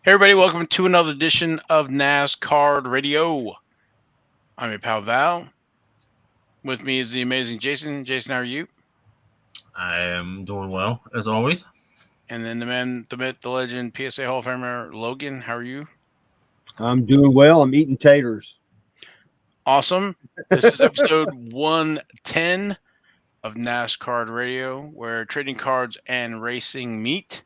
Hey everybody, welcome to another edition of NasCard Radio. I'm your pal Val. With me is the amazing Jason. Jason, how are you? I am doing well, as always. And then the man, the myth, the legend, PSA Hall of Famer Logan, how are you? I'm doing well. I'm eating taters. Awesome. This is episode 110 of NasCard Radio, where trading cards and racing meet.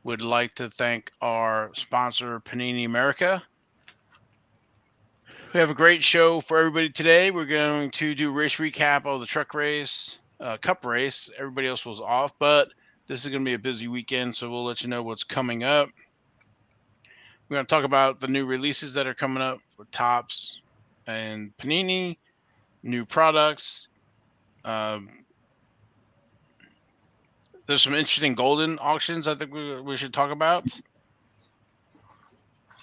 Would like to thank our sponsor, Panini America. We have a great show for everybody today. We're going to do race recap of the truck race, cup race. Everybody else was off, but this is going to be a busy weekend, so we'll let you know what's coming up. We're going to talk about the new releases that are coming up for Topps and Panini, new products. There's some interesting golden auctions I think we should talk about.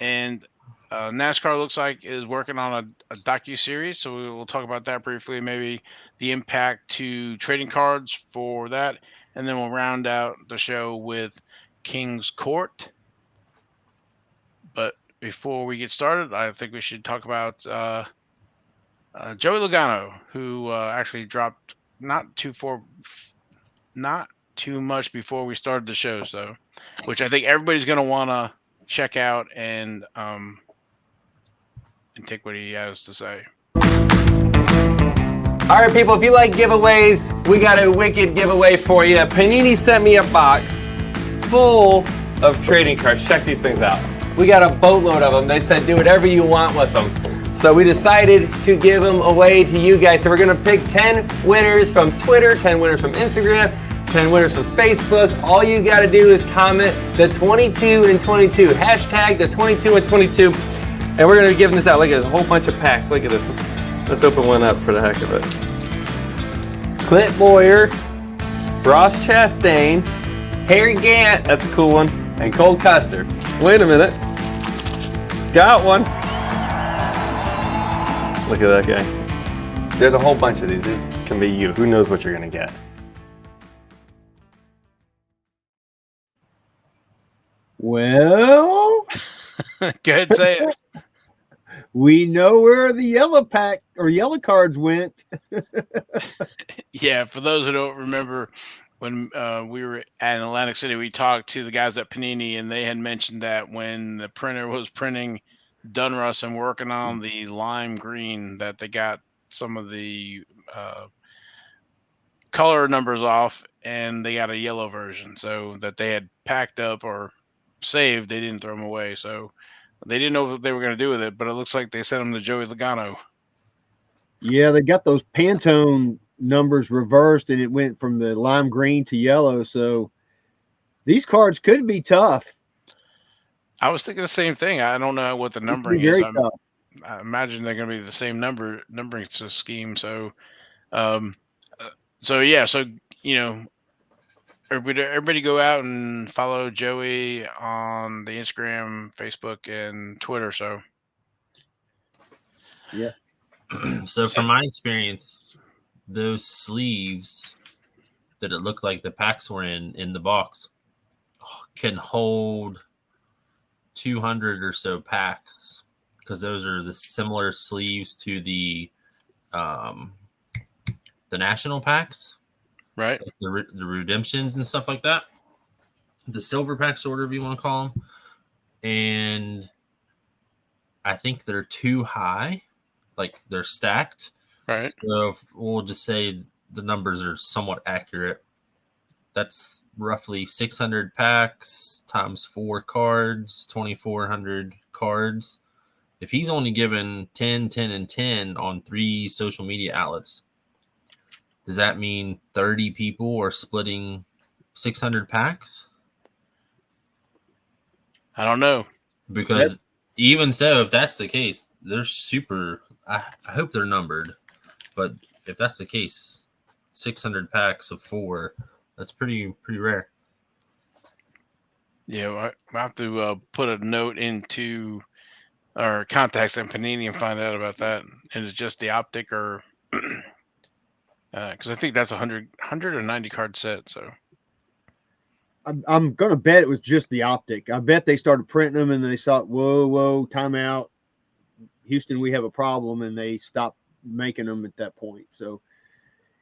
And NASCAR looks like is working on a docu-series, so we will talk about that briefly, maybe the impact to trading cards for that, and then we'll round out the show with King's Court. But before we get started, I think we should talk about Joey Logano, who actually dropped not too much before we started the show, so which I think everybody's going to want to check out and take what he has to say. All right, people, if you like giveaways, we got a wicked giveaway for you. Panini sent me a box full of trading cards. Check these things out. We got a boatload of them. They said do whatever you want with them. So we decided to give them away to you guys. So we're going to pick 10 winners from Twitter, 10 winners from Instagram, 10 winners from Facebook. All you got to do is comment the 22 and 22. Hashtag the 22 and 22. And we're going to be giving this out. Look at this, a whole bunch of packs. Look at this. Let's open one up for the heck of it. Clint Boyer, Ross Chastain, Harry Gant, that's a cool one, and Cole Custer. Wait a minute. Got one. Look at that guy. There's a whole bunch of these. This can be you. Who knows what you're going to get? Well, Go ahead, say it. we know where the yellow pack or yellow cards went. Yeah, for those who don't remember, when we were at Atlantic City, we talked to the guys at Panini, and they had mentioned that when the printer was printing Dunruss and working on the lime green, that they got some of the color numbers off, and they got a yellow version, so that they had packed up or saved. They didn't throw them away, so they didn't know what they were going to do with it. But it looks like they sent them to Joey Logano. Yeah, they got those Pantone numbers reversed, and it went from the lime green to yellow. So these cards could be tough. I was thinking the same thing. I don't know what the Could be numbering is. very tough. I imagine they're going to be the same numbering scheme. So, so you know, everybody go out and follow Joey on the Instagram, Facebook, and Twitter. So, Yeah. So, from my experience, those sleeves that it looked like the packs were in the box can hold 200 or so packs, because those are the similar sleeves to the national packs, right? like the redemptions and stuff like that, the silver packs, or whatever you want to call them. And I think they're too high, like they're stacked. Right. So if we'll just say the numbers are somewhat accurate. That's roughly 600 packs times 4 cards, 2,400 cards. If he's only given 10, 10, and 10 on 3 social media outlets, does that mean 30 people are splitting 600 packs? I don't know. Because even so, if that's the case, they're super. I hope they're numbered, but if that's the case, 600 packs of 4, that's pretty rare. Yeah, I have to put a note into our contacts in Panini and find out about that. Is it just the optic, or because I think that's 100 or 90 card set. So I'm going to bet it was just the optic. I bet they started printing them and they thought, whoa, time out. Houston, we have a problem, and they stopped making them at that point. So,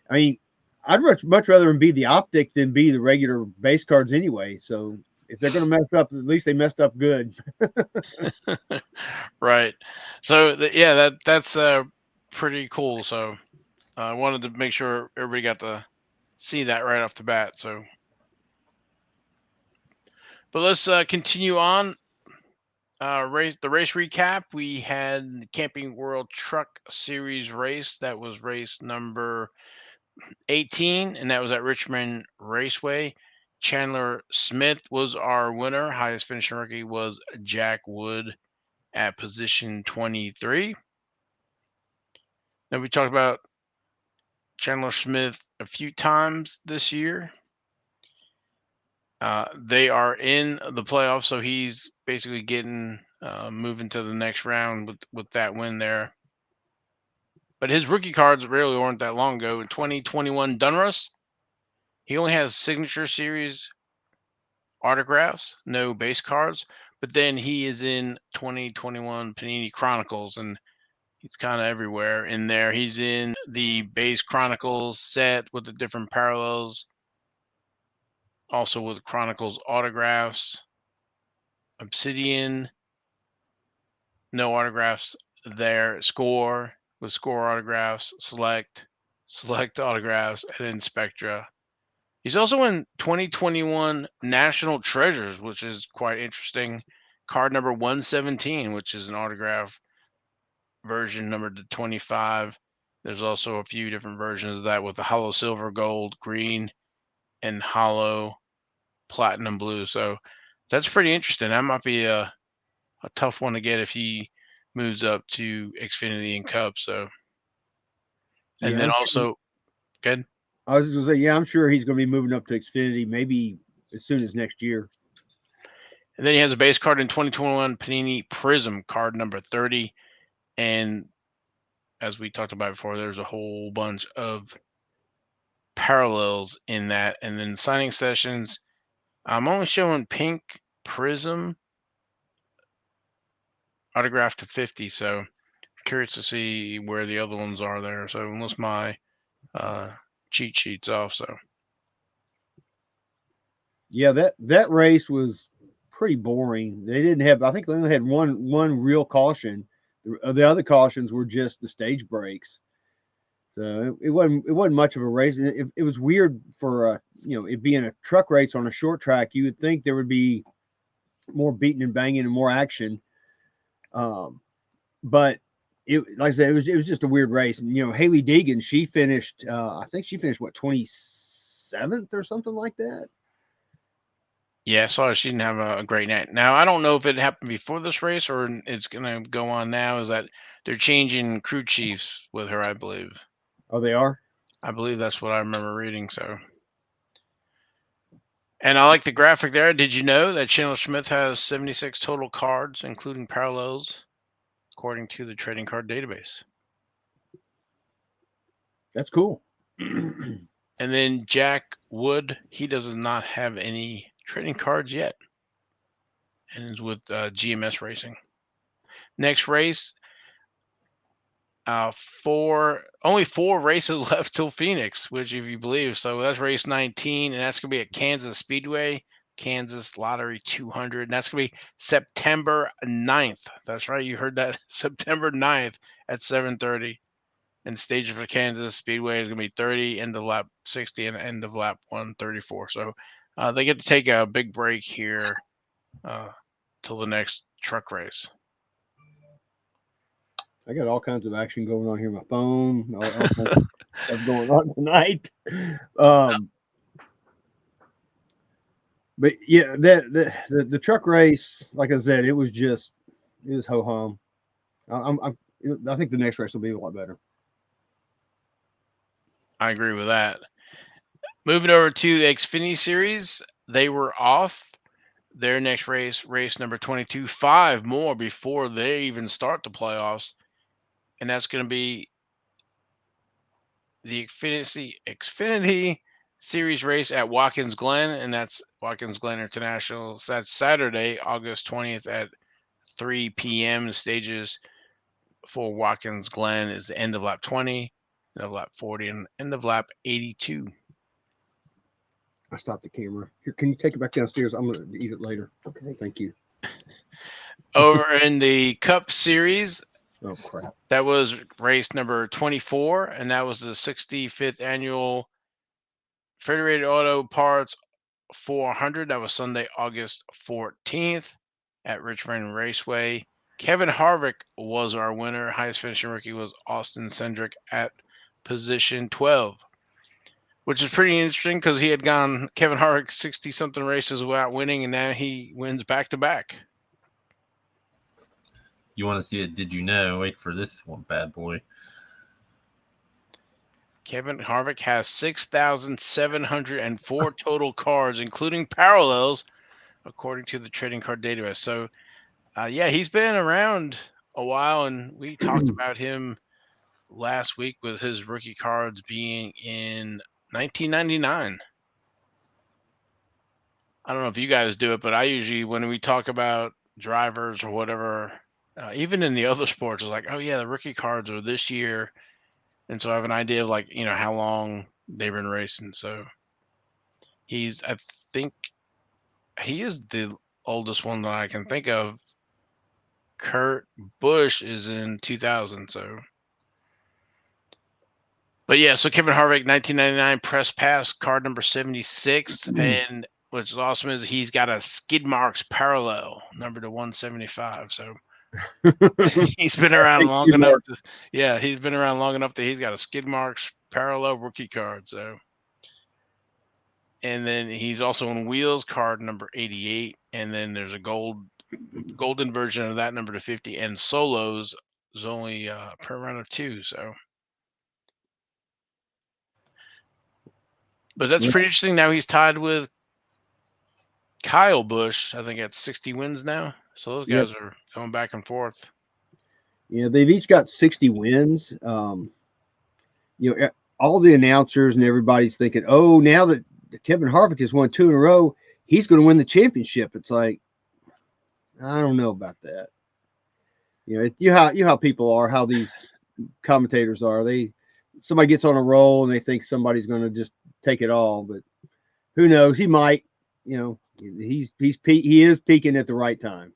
I mean, I'd much rather them be the optic than be the regular base cards anyway. So, if they're going to mess up, at least they messed up good. Right. So yeah, that's pretty cool. So I wanted to make sure everybody got to see that right off the bat. So, but let's continue on. Race recap. We had the Camping World Truck Series race. That was race number 18, and that was at Richmond Raceway. Chandler Smith was our winner. Highest finishing rookie was Jack Wood at position 23. Then we talked about Chandler Smith a few times this year. They are in the playoffs, so he's basically getting moving to the next round with that win there. But his rookie cards really weren't that long ago. In 2021 Dunruss, he only has signature series autographs, no base cards. But then he is in 2021 Panini Chronicles, and he's kind of everywhere in there. He's in the base Chronicles set with the different parallels, also with Chronicles autographs, Obsidian, no autographs there, Score with Score autographs, Select autographs, and then Spectra. He's also in 2021 National Treasures, which is quite interesting. Card number 117, which is an autograph version numbered to 25. There's also a few different versions of that with the hollow silver, gold, green, and hollow platinum blue. So that's pretty interesting. That might be a tough one to get if he moves up to Xfinity and Cup. So, and Yeah, then I'm sure. also, good. I was going to say, yeah, I'm sure he's going to be moving up to Xfinity maybe as soon as next year. And then he has a base card in 2021 Panini Prism card number 30. And as we talked about before, there's a whole bunch of parallels in that. And then signing sessions, I'm only showing pink Prism autographed to 50. So curious to see where the other ones are there. So unless my uh, cheat sheet's off. So Yeah, that race was pretty boring. They didn't have. I think they only had one real caution. The other cautions were just the stage breaks. So it wasn't much of a race. And it was weird for it being a truck race on a short track. You would think there would be more beating and banging and more action. But it, like I said, it was just a weird race. And Haley Deegan, she finished. I think she finished what 27th or something like that. yeah, I saw she didn't have a great night. Now I don't know if it happened before this race or it's gonna go on now. Is that they're changing crew chiefs with her? I believe. Oh, they are. I believe that's what I remember reading. So, and I like the graphic there. Did you know that Chandler Smith has 76 total cards, including parallels, according to the trading card database? That's cool. And then Jack Wood, he does not have any trading cards yet, and is with GMS Racing. Next race, only 4 races left till Phoenix, which if you believe. So that's race 19, and that's gonna be at Kansas Speedway, Kansas Lottery 200, and that's gonna be September 9th. That's right, you heard that. September 9th at 7:30. And stage for Kansas Speedway is gonna be 30, end of lap 60, and end of lap 134. So they get to take a big break here till the next truck race. I got all kinds of action going on here. My phone, all kinds of stuff going on tonight. Um, but yeah, the truck race, like I said, it was ho hum. I think the next race will be a lot better. I agree with that. Moving over to the Xfinity Series, they were off their next race number 22, 5 more before they even start the playoffs, and that's going to be the Xfinity Series race at Watkins Glen, and that's Watkins Glen International. So that's Saturday, August 20th at 3 p.m. The stages for Watkins Glen is the end of lap 20, end of lap 40, and end of lap 82. I stopped the camera. Here, can you take it back downstairs? I'm going to eat it later. Okay, thank you. Over in the Cup Series, Oh, crap. that was race number 24, and that was the 65th annual Federated Auto Parts 400. That was Sunday, August 14th at Richmond Raceway. Kevin Harvick was our winner. Highest finishing rookie was Austin Cindric at position 12, which is pretty interesting because he had gone Kevin Harvick 60 something races without winning, and now he wins back to back. You want to see it? Did you know? Wait for this one, bad boy. Kevin Harvick has 6,704 total cars, including parallels, according to the trading card database. So, yeah, he's been around a while, and we talked about him last week with his rookie cards being in 1999. I don't know if you guys do it, but I usually, when we talk about drivers or whatever, even in the other sports, it's like, oh, yeah, the rookie cards are this year. And so I have an idea of like, how long they've been racing. So I think he is the oldest one that I can think of. Kurt Busch is in 2000. So, but yeah, so Kevin Harvick, 1999 press pass, card number 76. And what's awesome is he's got a skid marks parallel number to 175. So he's been around long enough. He's been around long enough that he's got a skid marks parallel rookie card. So. And then he's also on wheels card number 88, and then there's a golden version of that number to 50, and solos is only per round of 2. So, but that's pretty interesting. Now he's tied with Kyle Busch. I think at 60 wins now. So those guys are going back and forth. Yeah, they've each got 60 wins. All the announcers and everybody's thinking, oh, now that Kevin Harvick has won 2 in a row, he's going to win the championship. It's like, I don't know about that. How people are, how these commentators are. Somebody gets on a roll and they think somebody's going to just take it all, but who knows? He might. He is peaking at the right time.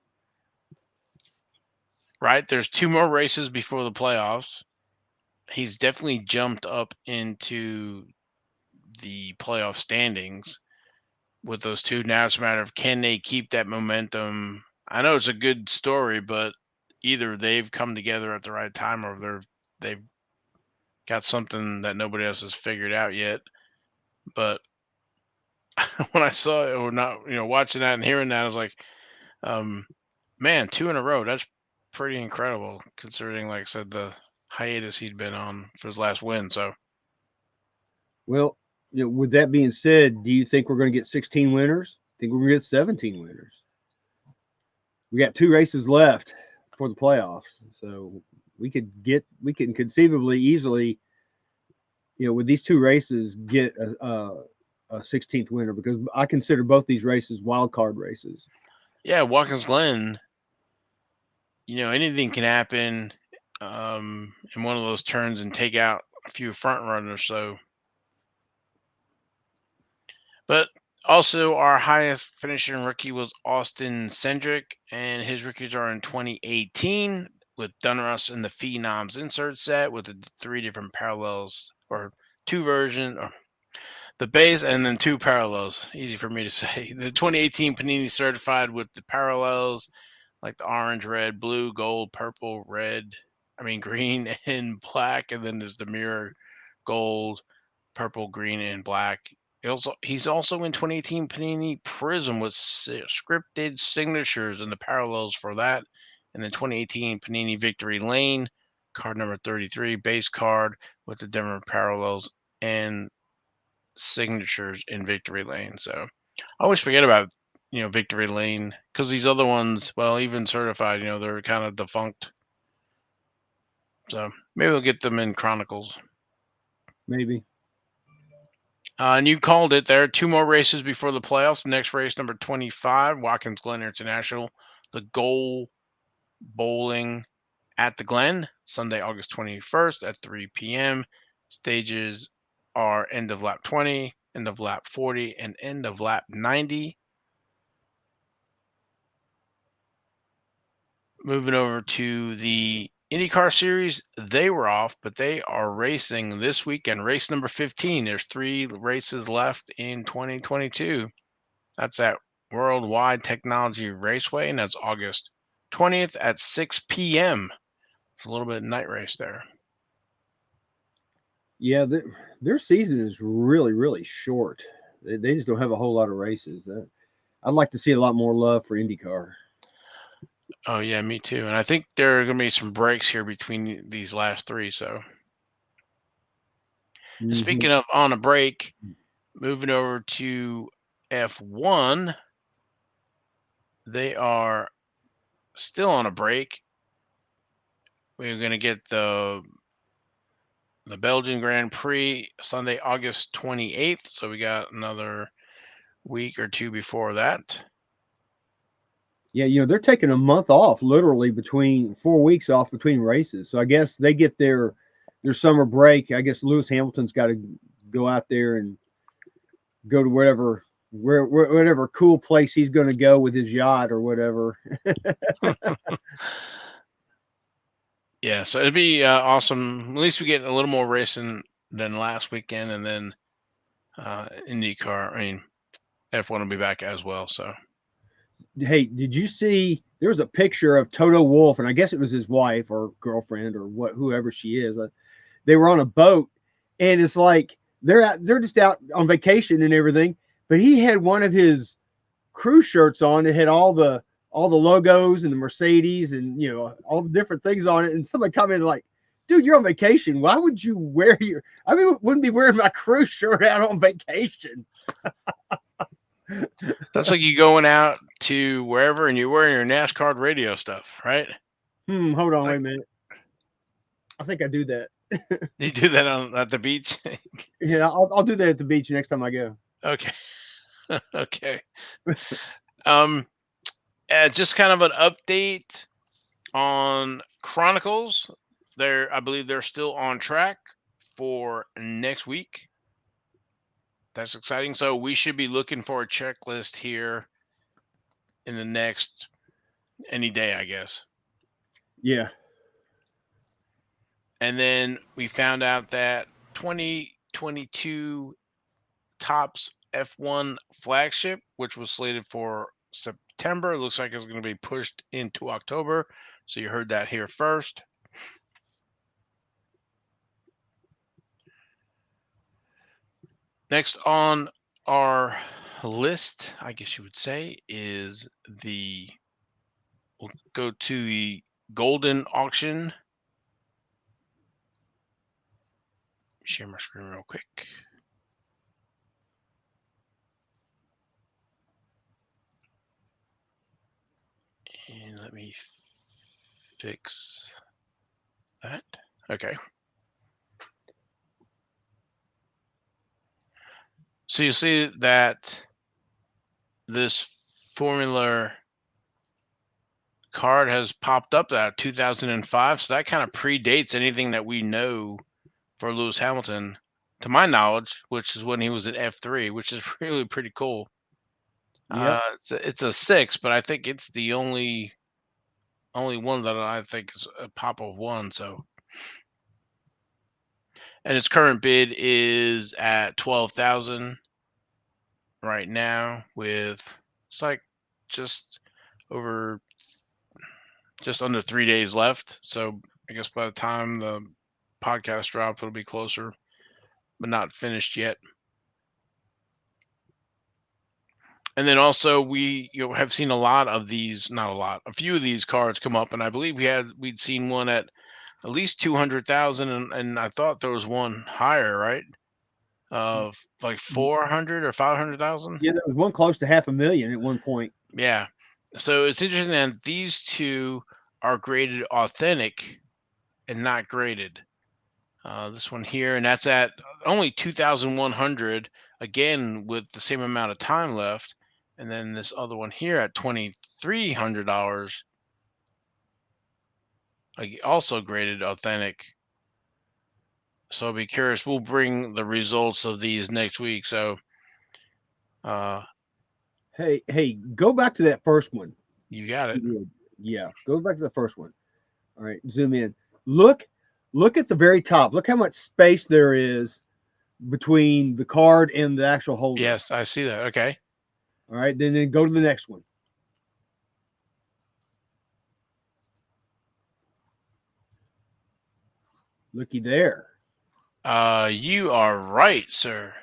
Right. There's 2 more races before the playoffs. He's definitely jumped up into the playoff standings with those 2. Now it's a matter of can they keep that momentum. I know it's a good story, but either they've come together at the right time or they've got something that nobody else has figured out yet. But when I saw it or not, watching that and hearing that, I was like, man, 2 in a row. That's pretty incredible considering, like I said, the hiatus he'd been on for his last win. So, well, with that being said, do you think we're going to get 16 winners? I think we're going to get 17 winners. We got 2 races left for the playoffs, so we can conceivably easily, with these 2 races, get a 16th winner because I consider both these races wild card races. Yeah, Watkins Glen. Anything can happen in one of those turns and take out a few front runners. So, but also our highest finishing rookie was Austin Cindric, and his rookies are in 2018 with Dunruss and the Phenoms insert set with the 3 different parallels or 2 versions or the base and then 2 parallels. Easy for me to say. The 2018 Panini certified with the parallels like the orange, red, blue, gold, purple, green, and black, and then there's the mirror gold, purple, green, and black. He's also in 2018 Panini Prism with scripted signatures and the parallels for that, and then 2018 Panini Victory Lane, card number 33, base card with the different parallels and signatures in Victory Lane. So I always forget about Victory Lane because these other ones, well, even certified, they're kind of defunct. So maybe we'll get them in Chronicles. Maybe. And you called it. There are 2 more races before the playoffs. Next race, number 25, Watkins Glen International, the Goal Bowling at the Glen, Sunday, August 21st at 3 p.m. Stages are end of lap 20, end of lap 40, and end of lap 90. Moving over to the IndyCar series, they were off, but they are racing this weekend. Race number 15. There's 3 races left in 2022. That's at Worldwide Technology Raceway, and that's August 20th at 6 p.m. It's a little bit of night race there. Yeah, their season is really, really short. They just don't have a whole lot of races. I'd like to see a lot more love for IndyCar. Oh, yeah, me too. And I think there are going to be some breaks here between these last 3. So, and Mm-hmm. speaking of on a break, moving over to F1, they are still on a break. We're going to get the Belgian Grand Prix Sunday, August 28th. So we got another week or 2 before that. Yeah, they're taking a month off, literally between 4 weeks off between races. So I guess they get their summer break. I guess Lewis Hamilton's got to go out there and go to whatever cool place he's going to go with his yacht or whatever. Yeah, so it'd be awesome. At least we get a little more racing than last weekend, and then IndyCar. I mean, F1 will be back as well. So Hey, did you see? There was a picture of Toto Wolff, and I guess it was his wife or girlfriend or whoever she is. They were on a boat, and it's like they're just out on vacation and everything. But he had one of his crew shirts on that had all the logos and the Mercedes and all the different things on it. And somebody commented like, "Dude, you're on vacation. Why would you wear your? I mean, wouldn't be wearing my crew shirt out on vacation." that's like you going out to wherever and you're wearing your NasCardRadio stuff, right? Hold on, wait Like, a minute. I think I do that. you do that at the beach. Yeah, I'll do that at the beach next time I go. Okay, okay. Um, just kind of an update on Chronicles. I believe they're still on track for next week. That's exciting. So we should be looking for a checklist here in the next any day, I guess. Yeah. And then we found out that 2022 Topps F1 flagship, which was slated for September, looks like it's going to be pushed into October. So you heard that here first. Next on our list, I guess you would say, is we'll go to the Golden auction. Share my screen real quick. And let me fix that. Okay. So you see that this Formula card has popped up at 2005. So that kind of predates anything that we know for Lewis Hamilton, to my knowledge, which is when he was at F3, which is really pretty cool. Yep. It's a 6, but I think it's the only one that I think is a pop of 1. So, and its current bid is at 12,000 right now, with it's like just over just under 3 days left. So I guess by the time the podcast drops, it'll be closer, but not finished yet. And then also we have seen a lot of these, not a lot, a few of these cards come up, and I believe we'd seen one at least 200,000, and I thought there was one higher, right? Of like 400 or 500,000. Yeah, there was one close to 500,000 at one point. Yeah. So it's interesting that these two are graded authentic and not graded. This one here, and that's at only 2,100. again with the same amount of time left. And then this other one here at $2,300, also graded authentic. So I'll be curious. We'll bring the results of these next week. So, Hey, go back to that first one. you got it. Yeah, go back to the first one. All right, zoom in. Look at the very top. Look how much space there is between the card and the actual holder. Yes, I see that. Okay. All right, then go to the next one. Looky there. You are right, sir.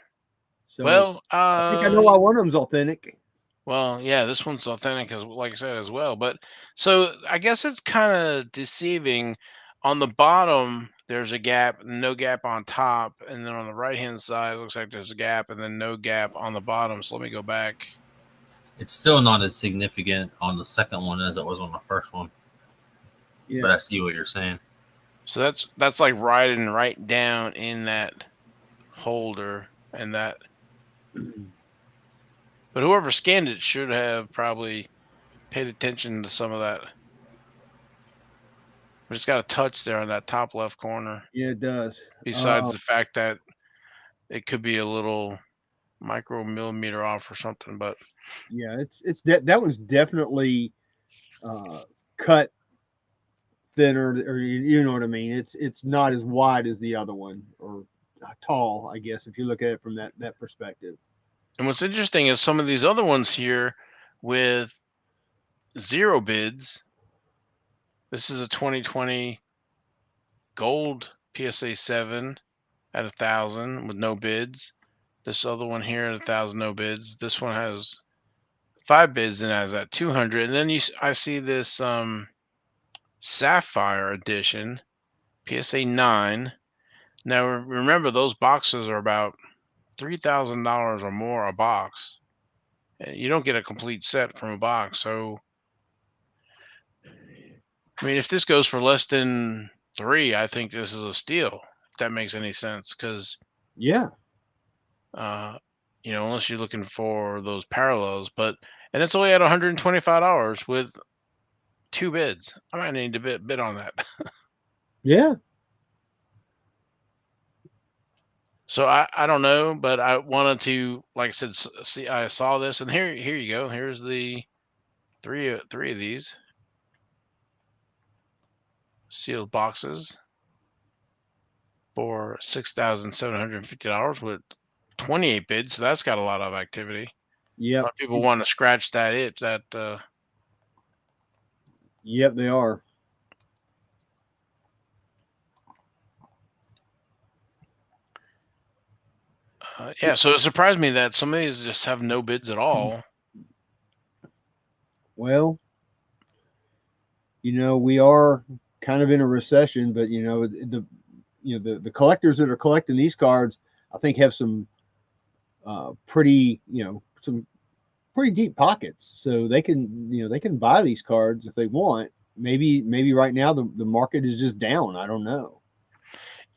So Well, I think I know why one of them's authentic. well, yeah, this one's authentic as like I said as well. But so I guess it's kind of deceiving. On the bottom, there's a gap, no gap on top, and then on the right hand side, it looks like there's a gap, and then no gap on the bottom. So let me go back. It's still not as significant on the second one as it was on the first one. Yeah. But I see what you're saying. So that's like riding right down in that holder and that. But whoever scanned it should have probably paid attention to some of that. But it's got a touch there on that top left corner. Yeah, it does. Besides the fact that it could be a little micro millimeter off or something, but yeah, that one's definitely cut thinner, or you know what I mean. It's not as wide as the other one, or tall, I guess, if you look at it from that perspective. and what's interesting is some of these other ones here with 0 bids. This is a 2020 gold PSA 7 at 1,000 with no bids. This other one here at 1,000, no bids. This one has 5 bids and has at 200. And then I see this Sapphire edition, PSA 9. Now remember, those boxes are about $3,000 or more a box. And you don't get a complete set from a box. So, I mean, if this goes for less than 3, I think this is a steal. If that makes any sense, because Yeah, unless you're looking for those parallels, and it's only at $125 with 2 bids. I might need to bid on that. yeah. So I don't know, but I wanted to, like I said, see. I saw this, and here you go. Here's the three of these sealed boxes for $6,750 with 28 bids. So that's got a lot of activity. A Yep. lot of people want to scratch that itch. Yep, they are. Yeah, so it surprised me that some of these just have no bids at all. Well, we are kind of in a recession, but the collectors that are collecting these cards, I think, have some pretty deep pockets, so they can buy these cards if they want. Maybe right now the market is just down. I don't know.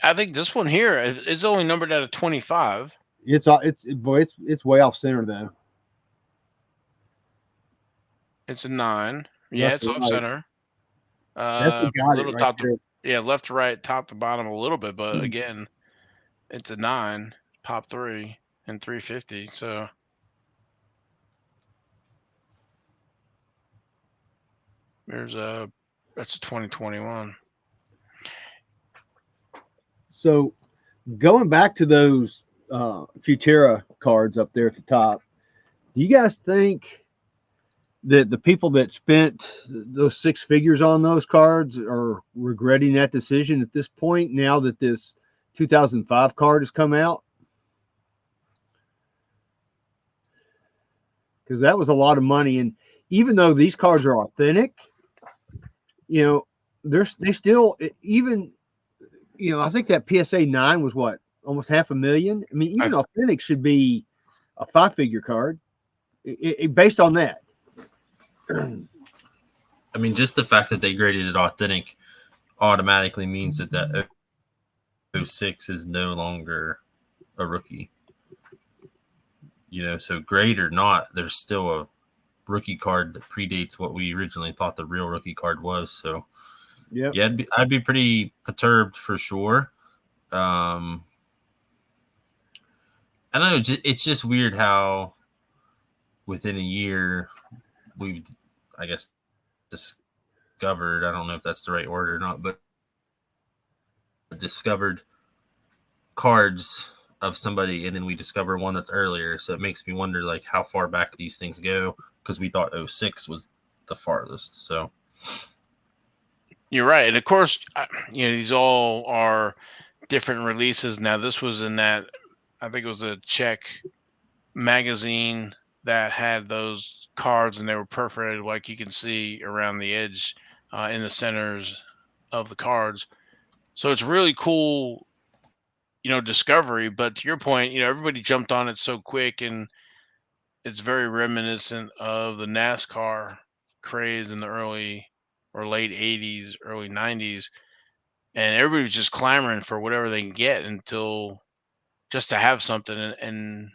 I think this one here is only numbered at a 25. It's way off center though. It's a 9. Yeah, it's off right. center. That's the guy little right top there. to left to right, top to bottom a little bit, but again, it's a 9, pop 3, and 350. So that's a 2021. So going back to those Futera cards up there at the top, do you guys think that the people that spent those 6 figures on those cards are regretting that decision at this point, now that this 2005 card has come out? Because that was a lot of money, and even though these cards are authentic, they still, even, I think that PSA 9 was what, almost $500,000. I mean, even authentic should be a 5-figure card, based on that. I mean, just the fact that they graded it authentic automatically means that 06 is no longer a rookie. So great or not, there's still a rookie card that predates what we originally thought the real rookie card was. So Yeah. I'd be pretty perturbed for sure. I don't know. It's just weird how within a year we've, I guess, discovered, I don't know if that's the right word or not, but discovered cards of somebody, and then we discover one that's earlier. So it makes me wonder, like, how far back these things go, because we thought 06 was the farthest. So You're right. And of course, these all are different releases. Now, this was in that, I think it was a Czech magazine that had those cards, and they were perforated, like you can see around the edge in the centers of the cards. So it's really cool, discovery. But to your point, everybody jumped on it so quick, and it's very reminiscent of the NASCAR craze in the early or late 80s, early 90s. And everybody was just clamoring for whatever they can get until just to have something, and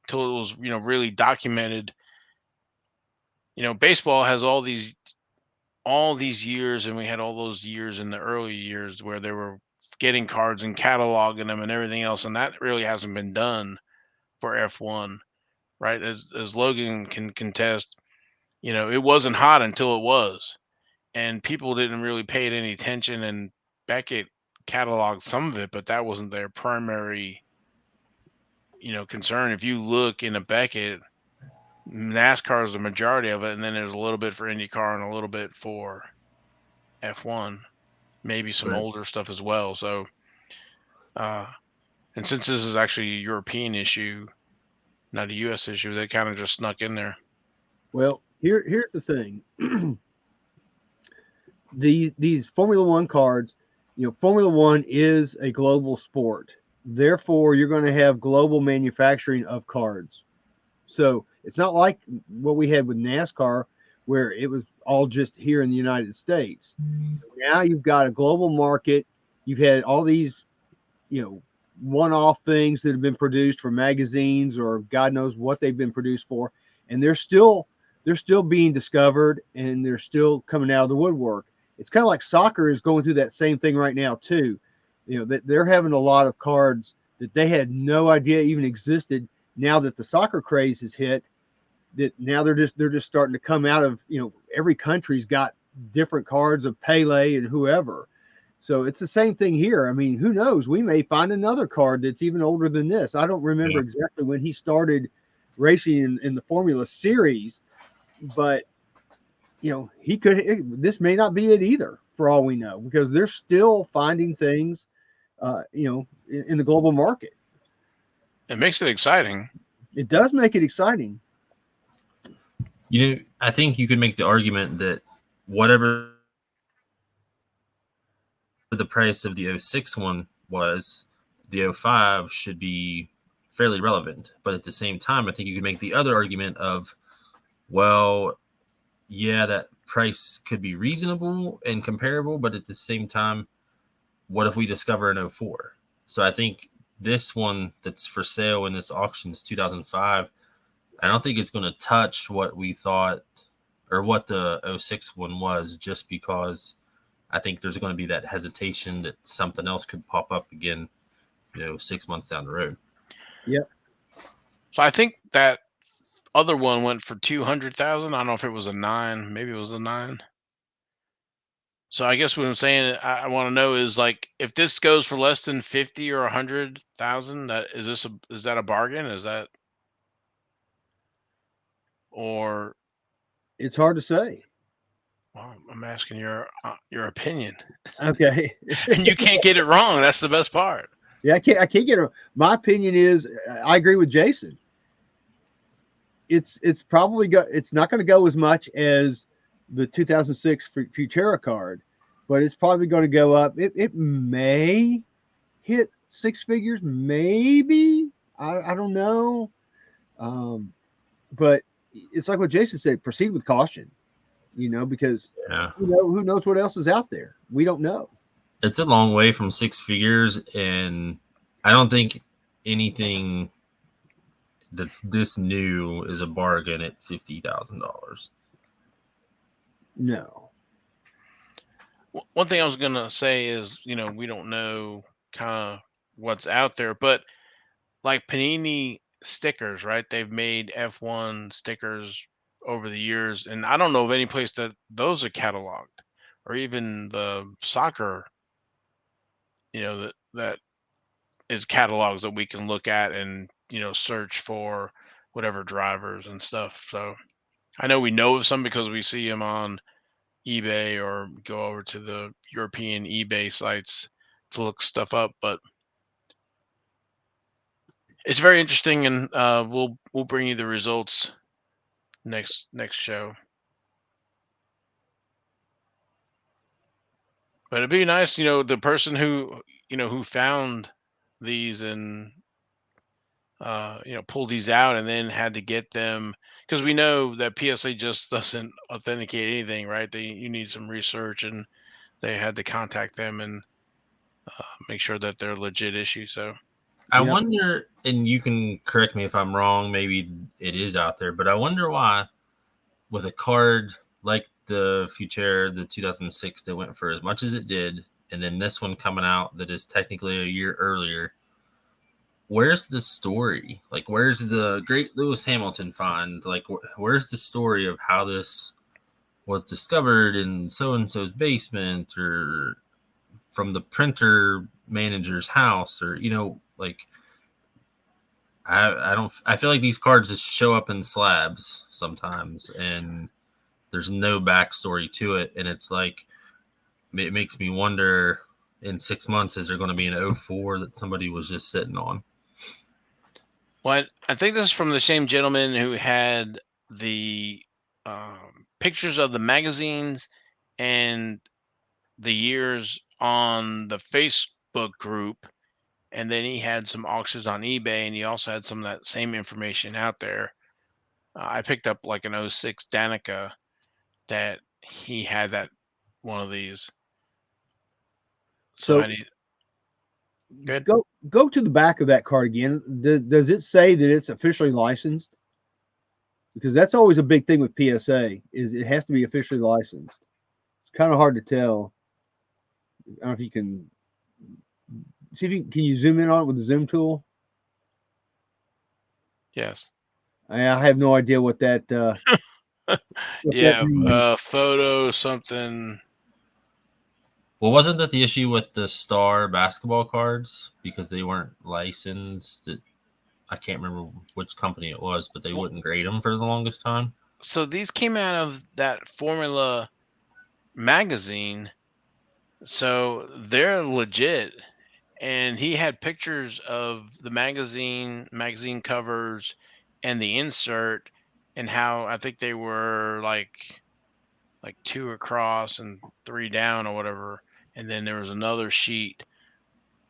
until it was, really documented. Baseball has all these years, and we had all those years in the early years where they were getting cards and cataloging them and everything else, and that really hasn't been done for F1, right? As Logan can contest, it wasn't hot until it was, and people didn't really pay it any attention. And Beckett cataloged some of it, but that wasn't their primary, concern. If you look in a Beckett, NASCAR is the majority of it, and then there's a little bit for IndyCar and a little bit for F1, maybe some Right. older stuff as well. So, and since this is actually a European issue, not a U.S. issue, they kind of just snuck in there. Well, here's the thing. These Formula One cards, Formula One is a global sport. Therefore, you're going to have global manufacturing of cards. So it's not like what we had with NASCAR, where it was all just here in the United States. Now you've got a global market. You've had all these, one-off things that have been produced for magazines, or God knows what they've been produced for, and they're still being discovered, and they're still coming out of the woodwork. It's kind of like soccer is going through that same thing right now too. That they're having a lot of cards that they had no idea even existed. Now that the soccer craze has hit, that now they're just starting to come out of, every country's got different cards of Pele and whoever. So it's the same thing here. I mean, who knows? We may find another card that's even older than this. I don't remember exactly when he started racing in the Formula Series, but this may not be it either, for all we know, because they're still finding things, in the global market. It makes it exciting. It does make it exciting. I think you could make the argument that whatever the price of the 06 one was, the 05 should be fairly relevant. But at the same time, I think you could make the other argument of, well, yeah, that price could be reasonable and comparable, but at the same time, what if we discover an 04? So I think this one that's for sale in this auction is 2005. I don't think it's going to touch what we thought or what the 06 one was, just because I think there's going to be that hesitation that something else could pop up again, 6 months down the road. Yep. So I think that other one went for 200,000. I don't know if it was a 9. Maybe it was a 9. So I guess what I'm saying, I want to know is, like, if this goes for less than 50 or 100,000, is that a bargain? Is that, or It's hard to say. well, I'm asking your opinion, Okay. and you can't get it wrong. That's the best part. Yeah, I can't get it. My opinion is, I agree with Jason. It's probably it's not going to go as much as the 2006 Futera card, but it's probably going to go up. It may hit 6 figures, maybe. I don't know. But it's like what Jason said, proceed with caution, because who knows what else is out there? We don't know. It's a long way from 6 figures, and I don't think anything that's this new is a bargain at $50,000. No. One thing I was gonna say is, we don't know kind of what's out there, but like Panini stickers, right? They've made F1 stickers over the years, and I don't know of any place that those are cataloged, or even the soccer, that is catalogs that we can look at and search for whatever drivers and stuff. So I know we know of some because we see them on eBay or go over to the European eBay sites to look stuff up. But it's very interesting, and we'll bring you the results next show. But it'd be nice, the person who found these and pulled these out and then had to get them, because we know that PSA just doesn't authenticate anything, right? You need some research, and they had to contact them and make sure that they're legit issue. So I Yep. wonder, and you can correct me if I'm wrong, maybe it is out there, but I wonder why with a card like the Future, the 2006, that went for as much as it did, and then this one coming out that is technically a year earlier, where's the story? Like, where's the great Lewis Hamilton find? Like, where's the story of how this was discovered in so-and-so's basement, or from the printer manager's house, or, like, I feel like these cards just show up in slabs sometimes, and there's no backstory to it. And it's like, it makes me wonder, in 6 months, is there going to be an 04 that somebody was just sitting on? what I think this is from the same gentleman who had the pictures of the magazines and the years on the Facebook group, and then he had some auctions on eBay, and he also had some of that same information out there. I picked up like an '06 Danica that he had, that one of these. So So I need good. go to the back of that card again. Does it say that it's officially licensed? Because that's always a big thing with PSA, is it has to be officially licensed. It's kind of hard to tell. I don't know if you can see if you can you zoom in on it with the zoom tool. Yes. I have no idea what that Yeah. means. Photo something. Well, wasn't that the issue with the Star basketball cards, because they weren't licensed? I can't remember which company it was, but they wouldn't grade them for the longest time. So these came out of that Formula magazine, so they're legit. And he had pictures of the magazine covers, and the insert, and how I think they were like two across and three down or whatever. And then there was another sheet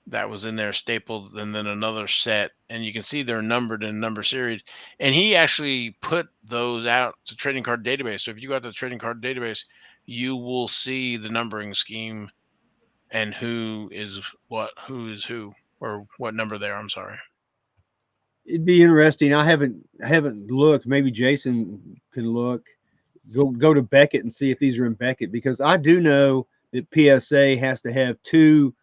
that was in there stapled, and then another set, and you can see they're numbered in number series. And he actually put those out to trading card database. So if you got the trading card database, you will see the numbering scheme and who is who, or what number they are. I'm sorry. It'd be interesting. I haven't looked. Maybe Jason can look. Go to Beckett and see if these are in Beckett, because I do know that PSA has to have two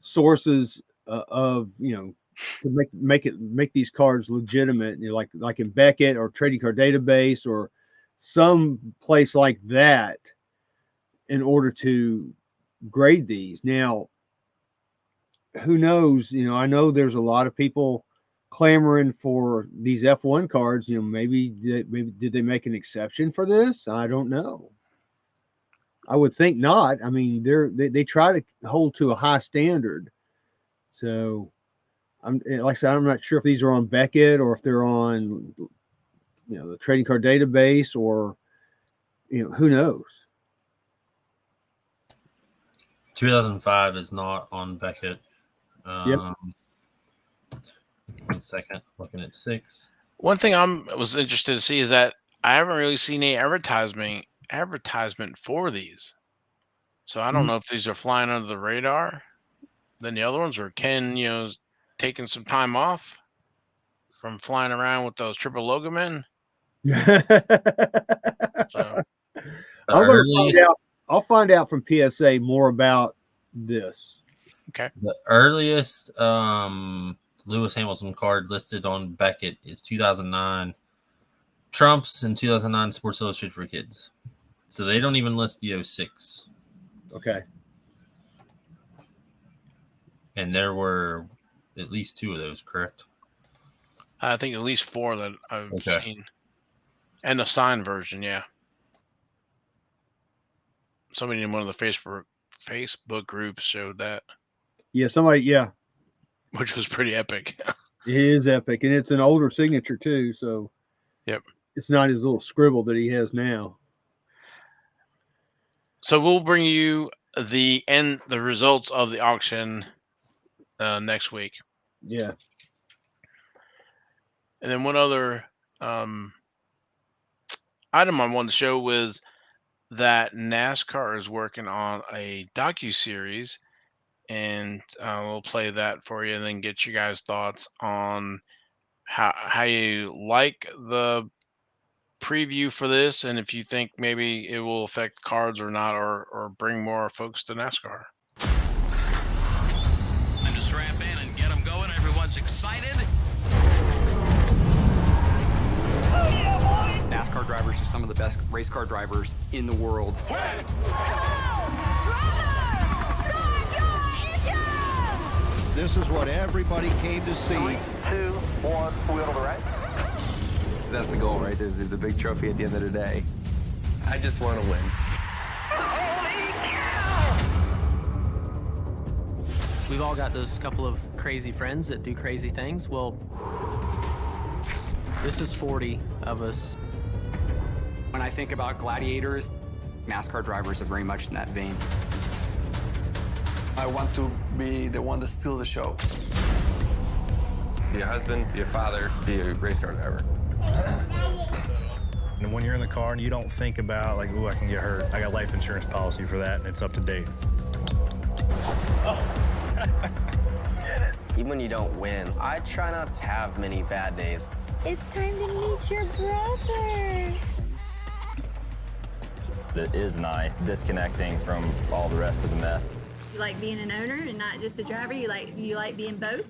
sources of to make these cards legitimate. Like in Beckett or Trading Card Database or some place like that, in order to grade these. Now, who knows? I know there's a lot of people clamoring for these F1 cards. Maybe did they make an exception for this? I don't know. I would think not. I mean, they try to hold to a high standard. So like I said, I'm not sure if these are on Beckett or if they're on the trading card database, or who knows. 2005 is not on Beckett. Yep. 1 second, looking at 6. One thing was interested to see is that I haven't really seen any advertisement for these. So I don't know if these are flying under the radar than the other ones, or Ken, taking some time off. from flying around with those triple logo men. So I'm going to find out. I'll find out from PSA more about this. Okay. The earliest Lewis Hamilton card listed on Beckett is 2009. Trump's in 2009 Sports Illustrated for Kids. So they don't even list the 06. Okay. And there were at least 2 of those, correct? I think at least 4 that I've seen. And the signed version, yeah. Somebody in one of the Facebook groups showed that. Yeah, somebody, yeah. Which was pretty epic. It is epic. And it's an older signature too, so yep. It's not his little scribble that he has now. So we'll bring you the results of the auction next week. Yeah. And then one other item I wanted to show was that NASCAR is working on a docuseries, and we'll play that for you and then get you guys' thoughts on how you like the preview for this, and if you think maybe it will affect cards or not, or bring more folks to NASCAR. Time to strap in and get them going. Everyone's excited. NASCAR drivers are some of the best race car drivers in the world. This is what everybody came to see. 3, 2, 1, wheel to the right. That's the goal, right? There's the big trophy at the end of the day. I just want to win. We've all got those couple of crazy friends that do crazy things. Well, this is 40 of us. When I think about gladiators, NASCAR drivers are very much in that vein. I want to be the one that steals the show. Be a husband, be a father, be a race car driver. And when you're in the car and you don't think about, like, ooh, I can get hurt. I got life insurance policy for that, and it's up to date. Even when you don't win, I try not to have many bad days. It's time to meet your brother. It is nice disconnecting from all the rest of the mess. You like being an owner and not just a driver? You like being both?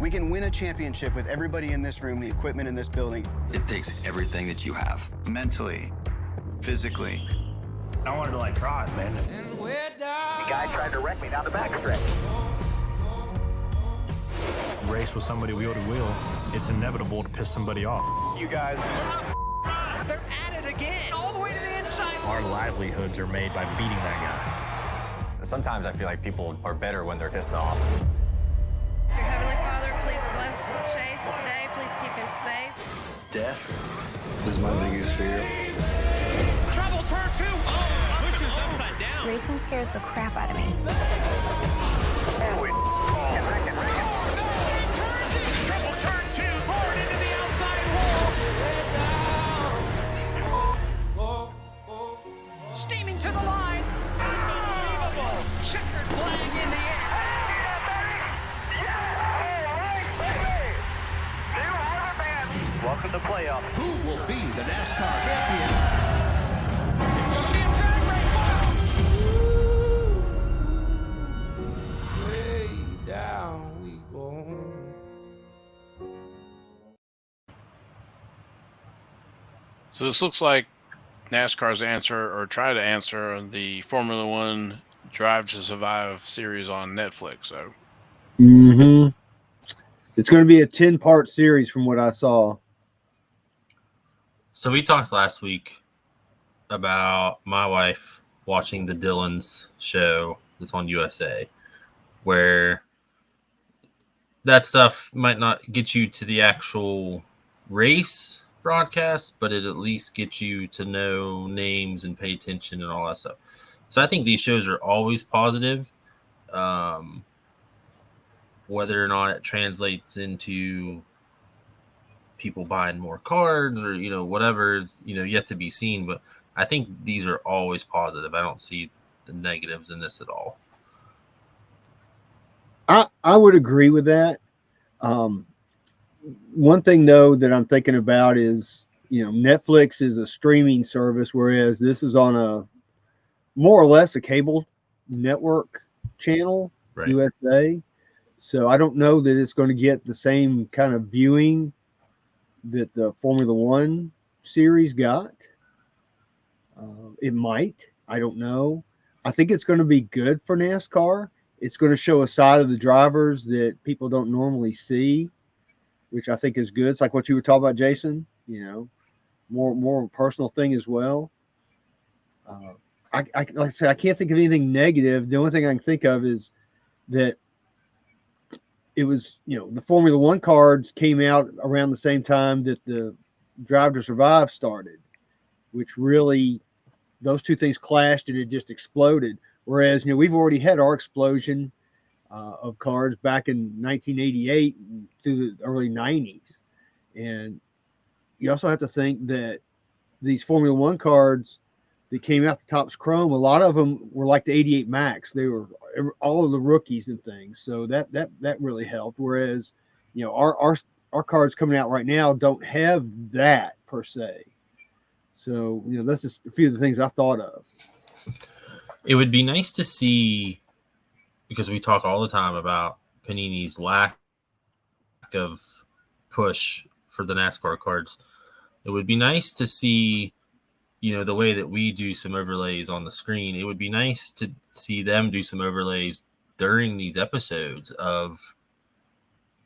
We can win a championship with everybody in this room, the equipment in this building. It takes everything that you have. Mentally, physically. I wanted to, like, drive, man. The guy tried to wreck me down the backstretch. Race with somebody wheel to wheel, it's inevitable to piss somebody off. You guys. They're at it again, all the way to the inside. Our livelihoods are made by beating that guy. Sometimes I feel like people are better when they're pissed off. Your Heavenly Father, please bless Chase today. Please keep him safe. Death is my biggest fear. Trouble turn 2. Oh, pushes upside down. Racing scares the crap out of me. Trouble turn 2. Forward into the outside wall. Steaming to the line. Unbelievable. Checkered flag in the air. Welcome to playoffs. Who will be the NASCAR champion? It's going to be a drag race. Way down we go. So this looks like NASCAR's answer, or try to answer, the Formula One Drive to Survive series on Netflix. So, It's going to be a 10-part series from what I saw. So we talked last week about my wife watching the Dillon's show that's on USA, where that stuff might not get you to the actual race broadcast, but it at least gets you to know names and pay attention and all that stuff. So I think these shows are always positive. Whether or not it translates into people buying more cards or, whatever, yet to be seen. But I think these are always positive. I don't see the negatives in this at all. I would agree with that. one thing though that I'm thinking about is, Netflix is a streaming service, whereas this is on a more or less a cable network channel, Right. USA. So I don't know that it's going to get the same kind of viewing that the Formula One series got. It might. I don't know. I think it's going to be good for NASCAR. It's going to show a side of the drivers that people don't normally see, which I think is good. It's like what you were talking about, Jason. More of a personal thing as well. Like I said, I can't think of anything negative. The only thing I can think of is that it was, the Formula One cards came out around the same time that the Drive to Survive started, which really, those two things clashed and it just exploded. Whereas, we've already had our explosion of cards back in 1988 through the early 90s. And you also have to think that these Formula One cards that came out the Topps Chrome, a lot of them were like the 88 Max. They were all of the rookies and things. So that really helped. Whereas, our cards coming out right now don't have that per se. So, that's just a few of the things I thought of. It would be nice to see, because we talk all the time about Panini's lack of push for the NASCAR cards. It would be nice to see, the way that we do some overlays on the screen. It would be nice to see them do some overlays during these episodes of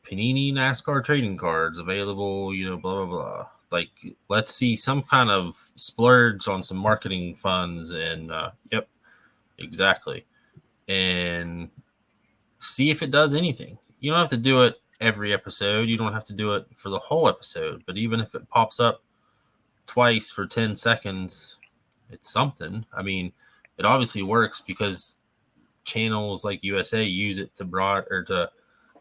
Panini NASCAR trading cards available, blah, blah, blah. Like, let's see some kind of splurge on some marketing funds and, yep, exactly. And see if it does anything. You don't have to do it every episode. You don't have to do it for the whole episode. But even if it pops up twice for 10 seconds, it's something. I mean, it obviously works because channels like USA use it to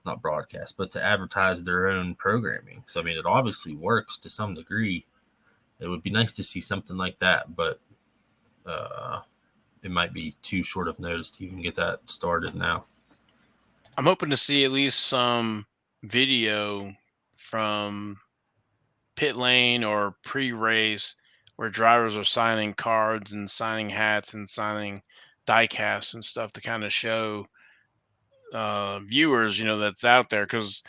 not broadcast, but to advertise their own programming. So, I mean, it obviously works to some degree. It would be nice to see something like that, but it might be too short of notice to even get that started now. I'm hoping to see at least some video from pit lane or pre-race where drivers are signing cards and signing hats and signing die casts and stuff to kind of show viewers, that's out there. Because,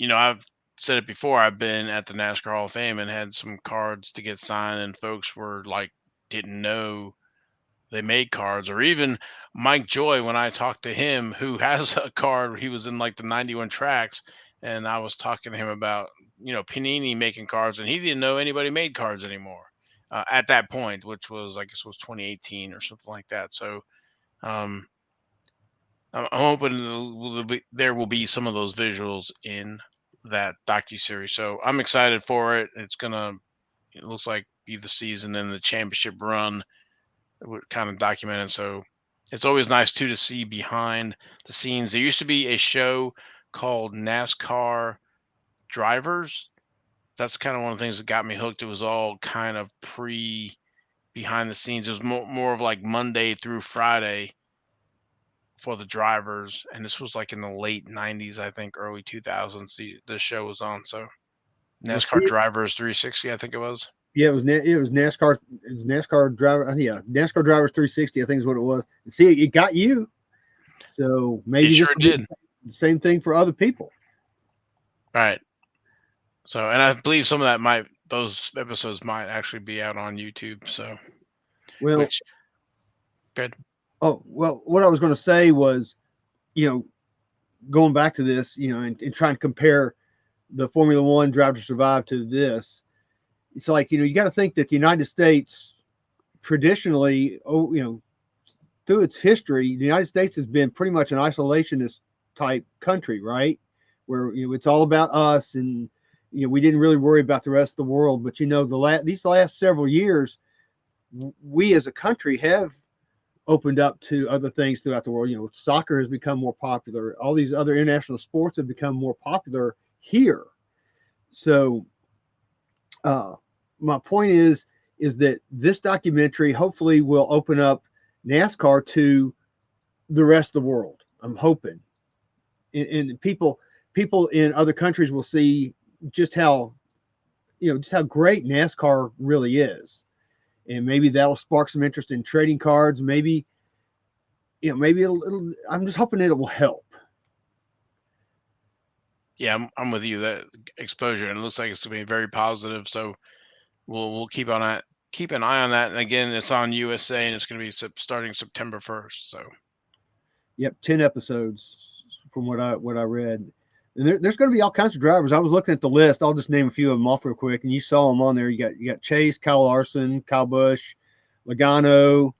I've said it before, I've been at the NASCAR Hall of Fame and had some cards to get signed, and folks were like, didn't know they made cards. Or even Mike Joy, when I talked to him, who has a card, he was in like the 91 tracks, and I was talking to him about, Panini making cards, and he didn't know anybody made cards anymore at that point, which was, I guess, was 2018 or something like that. So I'm hoping there will be some of those visuals in that docuseries. So I'm excited for it. It looks like be the season and the championship run kind of documented. So it's always nice too to see behind the scenes. There used to be a show called NasCar Drivers. That's kind of one of the things that got me hooked. It was all kind of behind the scenes. It was more of like Monday through Friday for the drivers, and this was like in the late 90s, I think, early 2000s. The show was on. So NasCar Drivers 360, I think it was. Yeah, it was NASCAR. It was NASCAR driver. Yeah, NASCAR Drivers 360. I think is what it was. And see, it got you. So maybe it sure did the same thing for other people. Right. So, and I believe some of those episodes might actually be out on YouTube. So, well, good. Oh, well, what I was going to say was, going back to this, and trying to compare the Formula One Drive to Survive to this, it's like, you got to think that the United States traditionally, through its history, the United States has been pretty much an isolationist type country, right? Where, it's all about us, and, we didn't really worry about the rest of the world. But, these last several years, we as a country have opened up to other things throughout the world. Soccer has become more popular. All these other international sports have become more popular here. So my point is that this documentary hopefully will open up NASCAR to the rest of the world. I'm hoping. And people people in other countries will see just how great NASCAR really is, and maybe that'll spark some interest in trading cards. Maybe it'll I'm just hoping that it will help. Yeah, I'm with you. That exposure, and it looks like it's going to be very positive. So we'll keep an eye on that. And again, it's on USA, and it's going to be starting September 1st. So Yep, 10 episodes from what I read. And there's going to be all kinds of drivers. I was looking at the list. I'll just name a few of them off real quick, and you saw them on there. You got Chase, Kyle Larson, Kyle Busch, Logano,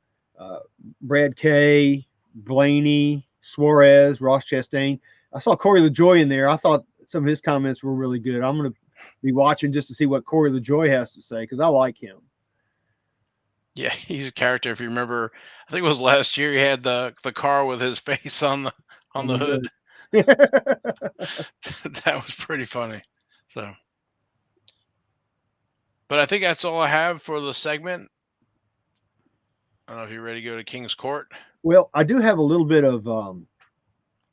Brad Kay, Blaney, Suarez, Ross Chastain. I saw Corey LaJoy in there. I thought some of his comments were really good. I'm going to be watching just to see what Corey LaJoy has to say, because I like him. yeah, he's a character. If you remember, I think it was last year, he had the car with his face on the hood. That was pretty funny. So, but I think that's all I have for the segment. I don't know if you're ready to go to King's Court. Well, I do have a little bit of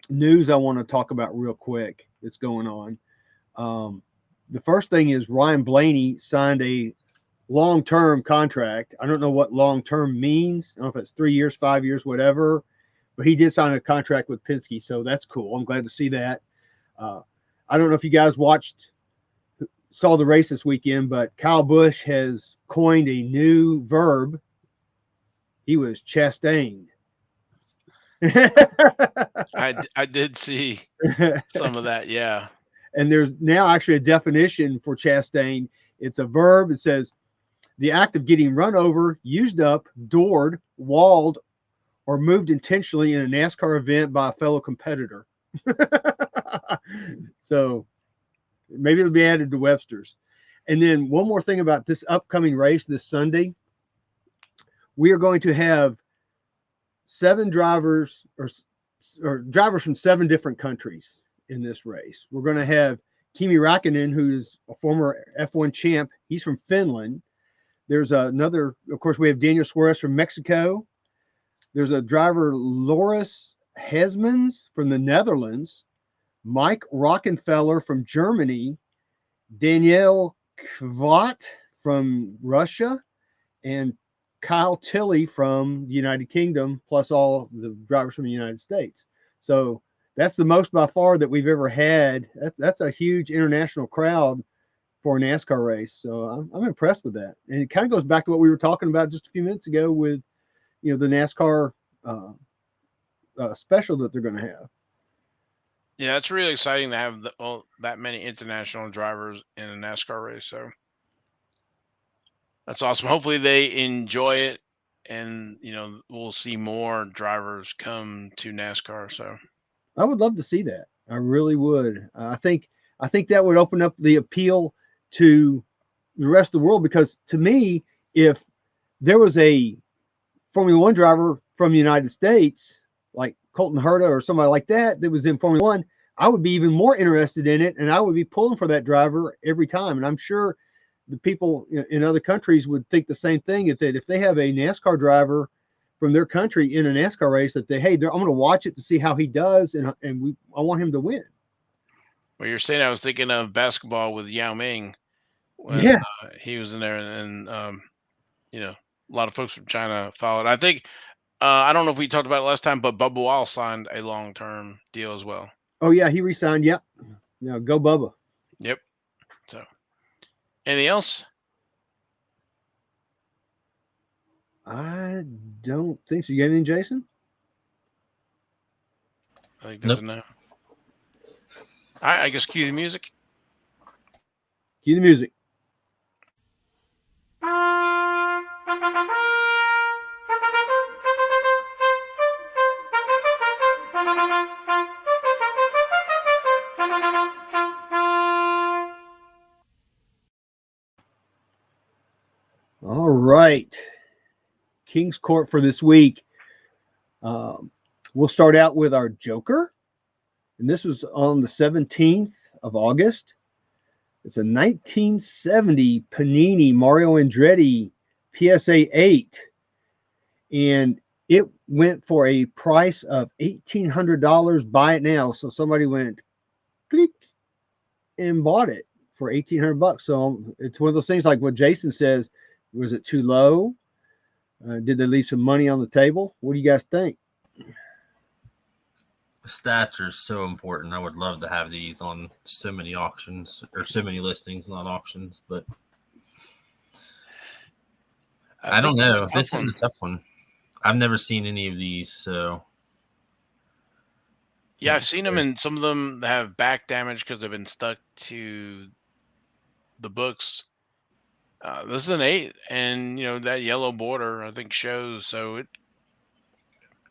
news I want to talk about real quick that's going on. The first thing is Ryan Blaney signed a long-term contract. I don't know what long-term means. I don't know if it's 3 years, 5 years, whatever, but he did sign a contract with Penske, so that's cool. I'm glad to see that. I don't know if you guys saw the race this weekend, but Kyle Busch has coined a new verb. He was chastained. I did see some of that, yeah. And there's now actually a definition for chastain. It's a verb. It says the act of getting run over, used up, doored, walled, or moved intentionally in a NASCAR event by a fellow competitor. So maybe it'll be added to Webster's. And then one more thing about this upcoming race this Sunday. We are going to have 7 drivers or drivers from 7 different countries in this race. We're going to have Kimi Räikkönen, who's a former F1 champ. He's from Finland. There's another, of course, we have Daniel Suarez from Mexico. There's a driver, Loris Hesmans from the Netherlands, Mike Rockenfeller from Germany, Danielle Kvat from Russia, and Kyle Tilley from the United Kingdom, plus all the drivers from the United States. So that's the most by far that we've ever had. That's a huge international crowd for a NASCAR race. So I'm impressed with that. And it kind of goes back to what we were talking about just a few minutes ago with, the NASCAR special that they're going to have. Yeah, it's really exciting to have that many international drivers in a NASCAR race. So that's awesome. Hopefully they enjoy it, and we'll see more drivers come to NASCAR. So I would love to see that. I really would. I think that would open up the appeal to the rest of the world, because to me, if there was a Formula One driver from the United States, like Colton Herta or somebody like that was in Formula One, I would be even more interested in it, and I would be pulling for that driver every time. And I'm sure the people in other countries would think the same thing, if they have a NASCAR driver from their country in a NASCAR race, that I'm going to watch it to see how he does, and I want him to win. Well, you're saying, I was thinking of basketball with Yao Ming when he was in there, and a lot of folks from China followed. I think I don't know if we talked about it last time, but Bubba Wallace signed a long-term deal as well. Oh yeah, he re-signed. Yep. Go Bubba. Yep. So, anything else? I don't think so. You got anything, Jason? I think there's a no. All right, I guess cue the music. Cue the music. All right. King's Court for this week. We'll start out with our Joker. And this was on the 17th of August. It's a 1970 Panini Mario Andretti PSA 8. And it went for a price of $1,800. Buy it now. So somebody went click, and bought it for $1,800. So it's one of those things like what Jason says. Was it too low? Did they leave some money on the table? What do you guys think? Stats are so important. I would love to have these on so many auctions or so many listings, not auctions, but I don't know. This is a tough one. I've never seen any of these, so yeah, I've seen them, and some of them have back damage because they've been stuck to the books. This is an 8, and that yellow border I think shows. So it,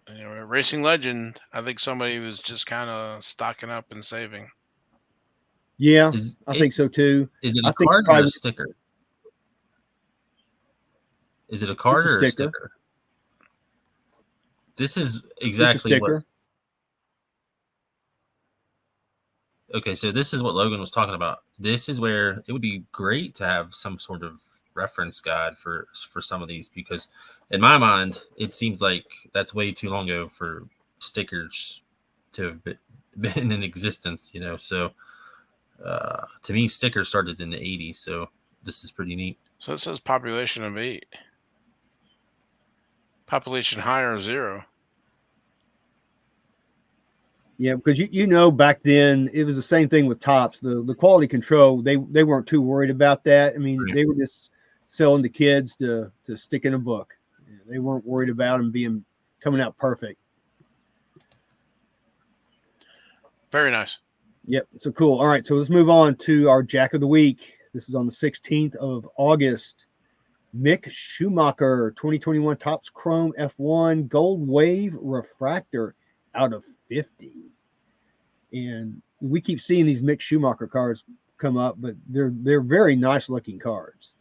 a racing legend. I think somebody was just kind of stocking up and saving. Yeah, I think so too. Is it I a think card or probably a sticker? Is it a card or a sticker? This is exactly what. Okay, so this is what Logan was talking about. This is where it would be great to have some sort of reference guide for some of these, because in my mind, it seems like that's way too long ago for stickers to have been in existence, So to me, stickers started in the 80s, so this is pretty neat. So it says population of 8. Population high or 0. Yeah, because back then it was the same thing with tops. The quality control, they weren't too worried about that. I mean, They were just selling to kids to stick in a book. They weren't worried about them coming out perfect. Very nice. Yep. So cool. All right. So let's move on to our Jack of the Week. This is on the 16th of August. Mick Schumacher, 2021 Topps Chrome F1 Gold Wave Refractor out of 50. And we keep seeing these Mick Schumacher cards come up, but they're very nice looking cards.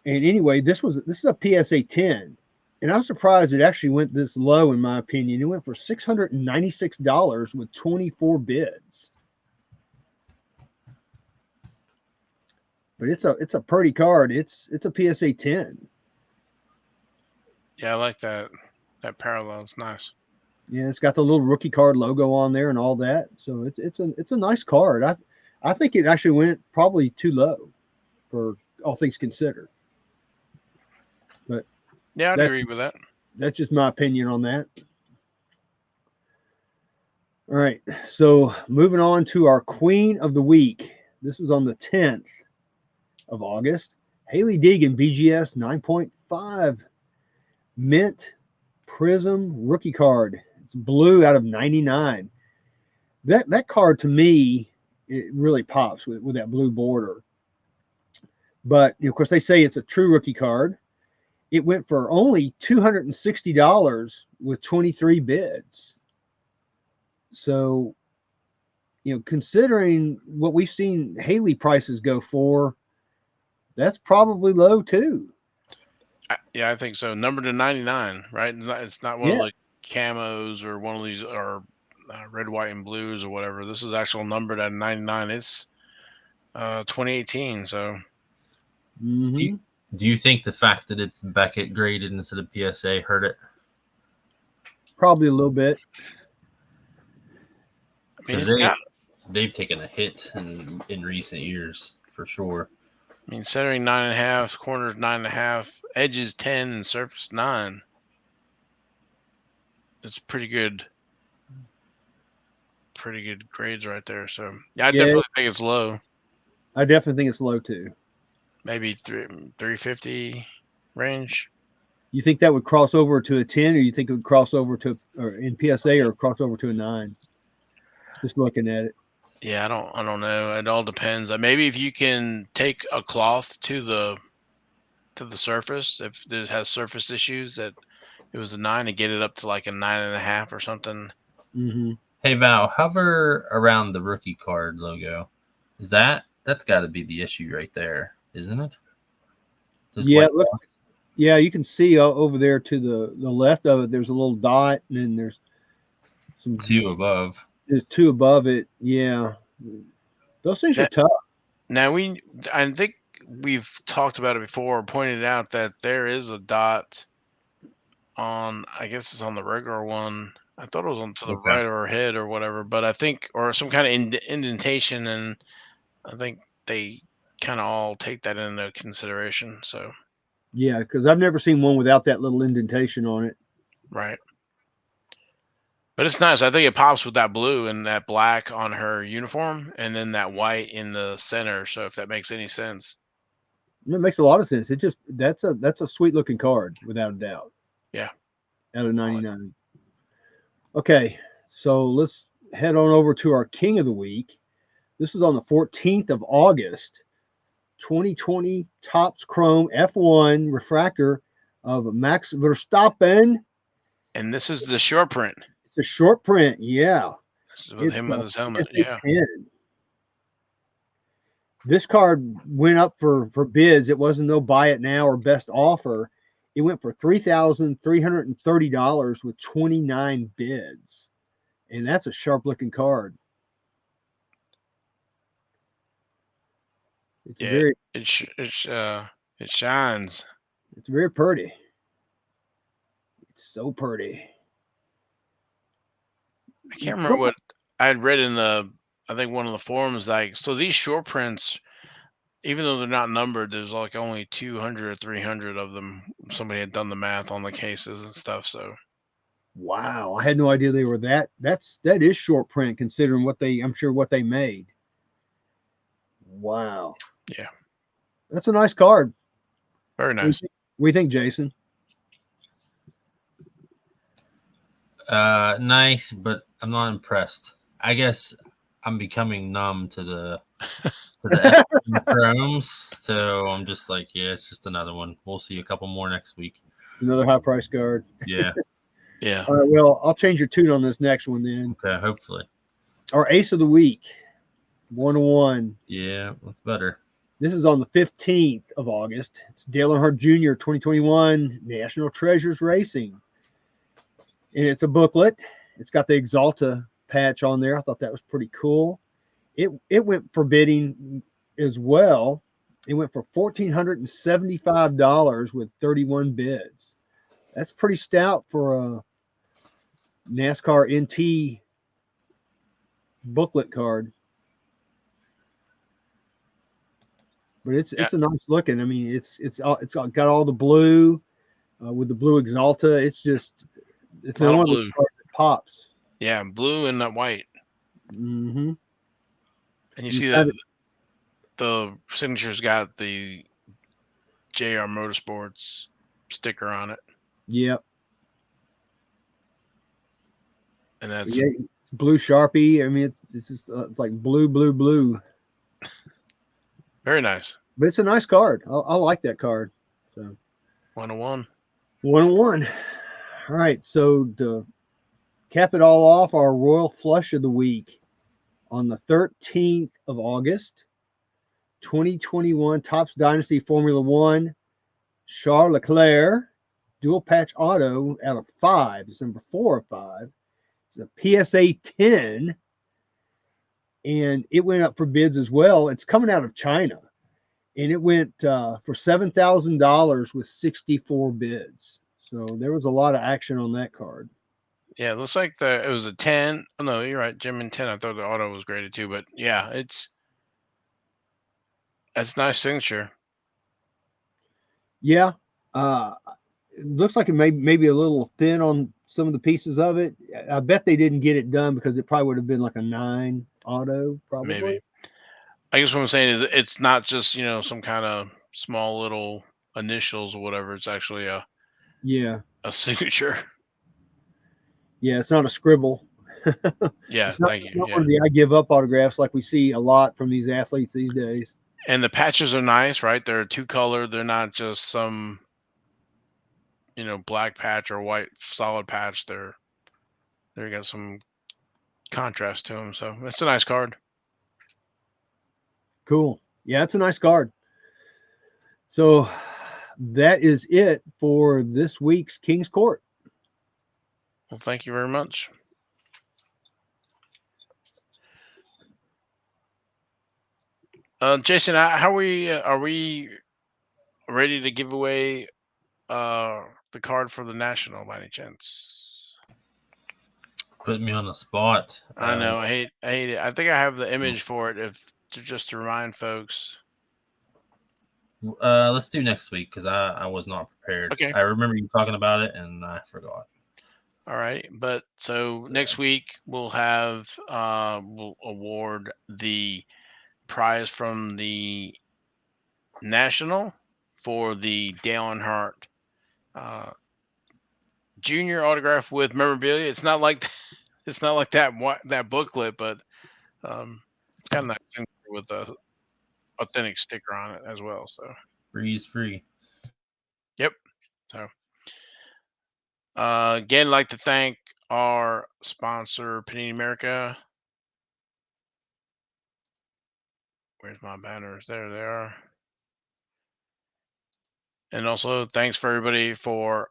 And anyway, this is a PSA 10. And I'm surprised it actually went this low, in my opinion. It went for $696 with 24 bids. But it's a pretty card. It's a PSA 10. Yeah, I like that parallel. It's nice. Yeah, it's got the little rookie card logo on there and all that. So it's a nice card. I think it actually went probably too low for all things considered. But yeah, I'd agree with that. That's just my opinion on that. All right. So moving on to our Queen of the Week. This is on the 10th of August. Haley Deegan, BGS 9.5 mint prism rookie card. It's blue out of 99. That card to me, it really pops with that blue border. But of course, they say it's a true rookie card. It went for only $260 with 23 bids. So, considering what we've seen Haley prices go for, that's probably low too. Yeah, I think so. Number to 99, right? It's not one of the camos or one of these or red, white, and blues or whatever. This is actual numbered at 99. It's 2018. So, mm-hmm. Do you think the fact that it's Beckett graded instead of PSA hurt it? Probably a little bit. I mean, they've taken a hit in recent years for sure. I mean, centering 9.5, corners 9.5, edges 10, and surface 9. It's pretty good grades right there. So yeah, I definitely think it's low. I definitely think it's low too. Maybe 350 range. You think that would cross over to a 10, or you think it would cross over to in PSA or cross over to a 9? Just looking at it. Yeah, I don't know. It all depends. Maybe if you can take a cloth to the surface, if it has surface issues, that it was a 9 and get it up to like a 9.5 or something. Mm-hmm. Hey Val, hover around the rookie card logo. That's got to be the issue right there, isn't it? Yeah, you can see over there to the left of it. There's a little dot, and then there's some 2 above. There's 2 above it. Yeah, those things are tough. Now I think we've talked about it before, pointed out that there is a dot on, I guess it's on the regular one, I thought it was on to the Okay. right of her head or whatever, but I think, or some kind of indentation, and I think they kind of all take that into consideration. So, Yeah, because I've never seen one without that little indentation on it. right. But it's nice. I think it pops with that blue and that black on her uniform, and then that white in the center. So, if that makes any sense. It makes a lot of sense. It just that's a sweet looking card without a doubt. Yeah. Out of 99. Okay, so let's head on over to our King of the Week. This was on the 14th of August, 2020 Topps Chrome F1 refractor of Max Verstappen. And this is the short print. It's a short print, yeah. This is with him with his helmet. PSA Yeah. 10. This card went up for bids. It wasn't no buy it now or best offer. It went for $3,330 with 29 bids. And that's a sharp looking card. It's very it shines. It's very pretty. It's so pretty. I can't remember what I had read in I think one of the forums. Like, so these short prints, even though they're not numbered, there's like only 200 or 300 of them. Somebody had done the math on the cases and stuff. So, wow, I had no idea they were that. That is short print considering what I'm sure what they made. Wow. Yeah. That's a nice card. Very nice. What do you think, Jason? Nice, but I'm not impressed. I guess I'm becoming numb to the Chromes, so I'm just like, yeah, it's just another one. We'll see a couple more next week. It's another high price card. Yeah. Yeah. All right, well, I'll change your tune on this next one then. Okay, hopefully. Our Ace of the Week, 101. Yeah, that's better. This is on the 15th of August. It's Dale Earnhardt Jr. 2021 National Treasures Racing. And it's a booklet. It's got the Exalta patch on there. I thought that was pretty cool. It went for bidding as well. It went for $1,475 with 31 bids. That's pretty stout for a NASCAR NT booklet card. But it's a nice looking. I mean, it's got all the blue with the blue Exalta. It's one of those cards that pops. Yeah, blue and that white. Mm-hmm. And you see that the signature's got the JR Motorsports sticker on it. Yep. And that's it's blue Sharpie. I mean, it's just like blue. Very nice. But it's a nice card. I like that card. So 101. 101. All right. So to cap it all off, our Royal Flush of the Week on the 13th of August, 2021 Topps Dynasty Formula One, Charles Leclerc, dual patch auto out of 5. It's number 4 of 5. It's a PSA 10. And it went up for bids as well. It's coming out of China. And it went for $7,000 with 64 bids. So there was a lot of action on that card. Yeah, it looks like it was a 10. Oh, no, you're right. Jim and 10. I thought the auto was graded too. But yeah, that's nice signature. Yeah. It looks like it may be a little thin on some of the pieces of it. I bet they didn't get it done because it probably would have been like a 9 auto, probably. Maybe. I guess what I'm saying is it's not just, some kind of small little initials or whatever. It's actually a signature. Yeah, it's not a scribble. Yeah, thank you. Not one of the I give up autographs like we see a lot from these athletes these days. And the patches are nice, right? They're 2-color. They're not just some, black patch or white solid patch. They got some contrast to them. So it's a nice card. Cool. Yeah, it's a nice card. So that is it for this week's King's Court. Well, thank you very much. Jason, how are we ready to give away the card for the National by any chance? Put me on the spot. I know. I hate it. I think I have the image for it just to remind folks. Let's do next week because I was not prepared. Okay. I remember you talking about it and I forgot. All right, but so next week we'll have we'll award the prize from the National for the Dale Earnhardt Junior autograph with memorabilia. It's not like that booklet, but it's got a nice thing with a authentic sticker on it as well. So Free is free. Yep. So again, I'd like to thank our sponsor, Panini America. Where's my banners? There they are. And also, thanks for everybody for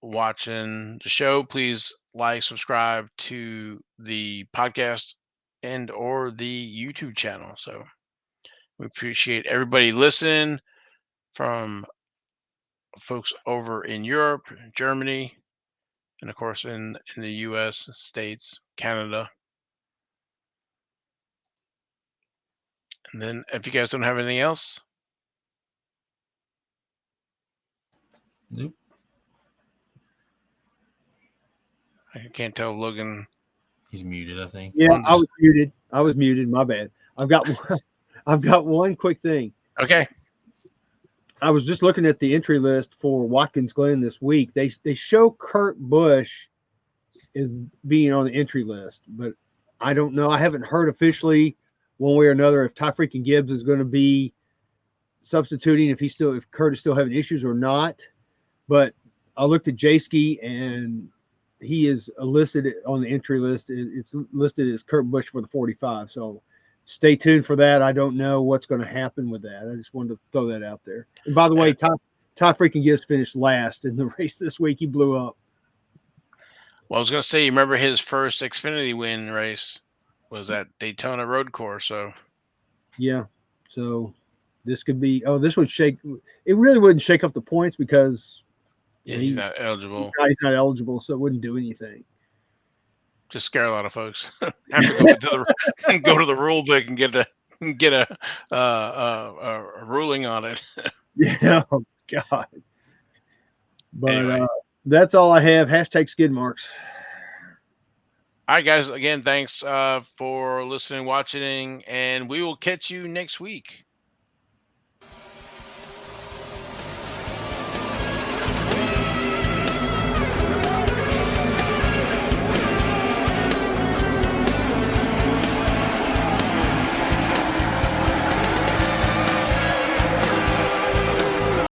watching the show. Please like, subscribe to the podcast and or the YouTube channel. So we appreciate everybody listening, from folks over in Europe, Germany, and of course in the U.S., States, Canada. And then if you guys don't have anything else. Nope. I can't tell Logan. He's muted, I think. Yeah, I was muted. My bad. I've got one quick thing. Okay. I was just looking at the entry list for Watkins Glen this week. They show Kurt Busch as being on the entry list, but I don't know. I haven't heard officially one way or another if Ty freaking Gibbs is going to be substituting, if Kurt is still having issues or not. But I looked at Jayski and he is listed on the entry list. It's listed as Kurt Busch for the 45. So stay tuned for that. I don't know what's going to happen with that. I just wanted to throw that out there. And by the way, Ty freaking Gibbs finished last in the race this week. He blew up. Well, I was going to say, you remember his first Xfinity win race was at Daytona Road Course. So yeah. So this could be, this would shake. It really wouldn't shake up the points because he's not eligible. He's not eligible, so it wouldn't do anything. Just scare a lot of folks. Have to go to the rule book and get a ruling on it. Yeah, oh God. But anyway. That's all I have. Hashtag skid marks. All right, guys. Again, thanks for listening, watching, and we will catch you next week.